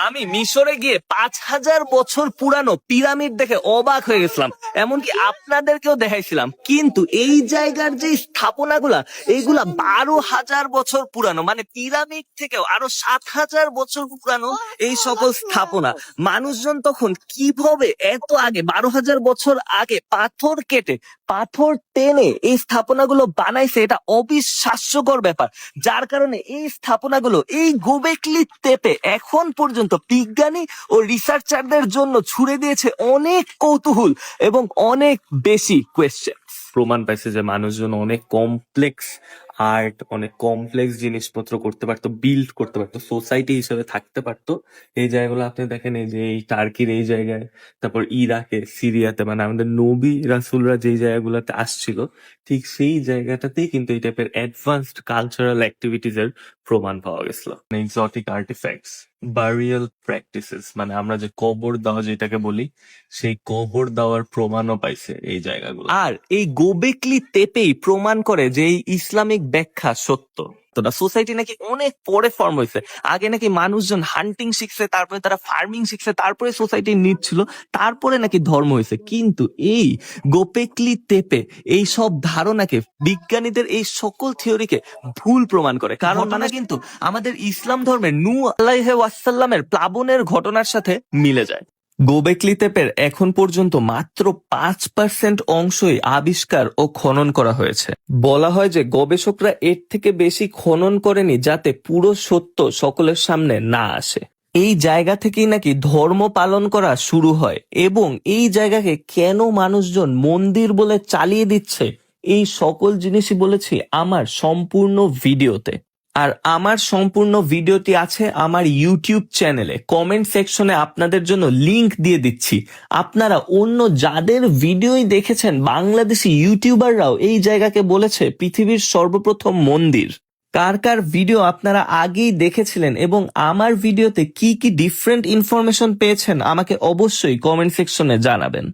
আমি মিশরে গিয়ে 5,000 বছর পুরানো পিরামিড দেখে অবাক হয়ে গেছিলাম, এমনকি আপনাদেরকেও দেখাইছিলাম। কিন্তু এই জায়গার যে স্থাপনাগুলা, এইগুলা 12,000 বছর পুরানো, মানে পিরামিড থেকেও আরো 7,000 বছর পুরানো এই সকল স্থাপনা। মানুষজন তখন কিভাবে এত আগে, 12,000 বছর আগে পাথর কেটে, পাথর টেনে এই স্থাপনাগুলো বানাইছে, এটা অবিশ্বাস্যকর ব্যাপার। যার কারণে এই স্থাপনাগুলো এই গোবেকলি তেপে এখন পর্যন্ত বিজ্ঞানী ও রিসার্চারদের জন্য ছুড়ে দিয়েছে অনেক কৌতূহল এবং অনেক বেশি কোয়েশ্চেন। প্রমাণ পাইছে যে মানুষজন অনেক কমপ্লেক্স আর্ট, অনেক কমপ্লেক্স জিনিসপত্র করতে পারতো, বিল্ড করতে পারতো, সোসাইটি হিসেবে থাকতে পারতো। এই জায়গাগুলো আপনি দেখেন, এই যে এই টার্কির এই জায়গায়, তারপর ইরাকে, সিরিয়াতে, মানে আমাদের নবী রাসূলরা যেই জায়গাগুলোতে আসছিল, ঠিক সেই জায়গাটাতেই কিন্তু এই টাইপের অ্যাডভান্সড কালচারাল অ্যাক্টিভিটিস এর প্রমাণ পাওয়া গেছিল। এক্সোটিক আর্টিফ্যাক্টস, বারিয়াল প্র্যাকটিসেস, মানে আমরা যে কবর দেওয়া যেটাকে বলি, সেই কবর দেওয়ার প্রমাণও পাইছে এই জায়গাগুলো। আর এই গোবেকলি তেপেই প্রমাণ করে যে এই ইসলামিক ব্যাখ্যা সত্য। সোসাইটি নাকি অনেক পরে ফর্ম হয়েছে। আগে নাকি মানুষজন হান্টিং শিখছে, তারপরে তারা ফার্মিং শিখছে, তারপরে সোসাইটির নিড ছিল, তারপরে নাকি ধর্ম হয়েছে। কিন্তু এই গোবেকলি তেপে এই সব ধারণাকে, বিজ্ঞানীদের এই সকল থিওরিকে ভুল প্রমাণ করে। কারণ মানে কিন্তু আমাদের ইসলাম ধর্মের নূহ আলাইহি ওয়াসাল্লামের প্লাবনের ঘটনার সাথে মিলে যায়। গোবেকলি তেপের এখন পর্যন্ত মাত্র 5% অংশই আবিষ্কার ও খনন করা হয়েছে। বলা হয় যে গবেষকরা এর থেকে বেশি খনন করেনি, যাতে পুরো সত্য সকলের সামনে না আসে। এই জায়গা থেকেই নাকি ধর্ম পালন করা শুরু হয়, এবং এই জায়গাকে কেন মানুষজন মন্দির বলে চালিয়ে দিচ্ছে, এই সকল জিনিসই বলেছি আমার সম্পূর্ণ ভিডিওতে। আর আমার সম্পূর্ণ ভিডিওটি আছে আমার ইউটিউব চ্যানেলে। কমেন্ট সেকশনে আপনাদের জন্য লিংক দিয়ে দিচ্ছি। আপনারা অন্য যাদের ভিডিওই দেখেছেন, বাংলাদেশি ইউটিউবাররাও এই জায়গাকে বলেছে পৃথিবীর সর্বপ্রথম মন্দির। কার কার ভিডিও আপনারা আগেই দেখেছিলেন এবং আমার ভিডিওতে কি কি ডিফারেন্ট ইনফরমেশন পেয়েছেন, আমাকে অবশ্যই কমেন্ট সেকশনে জানাবেন।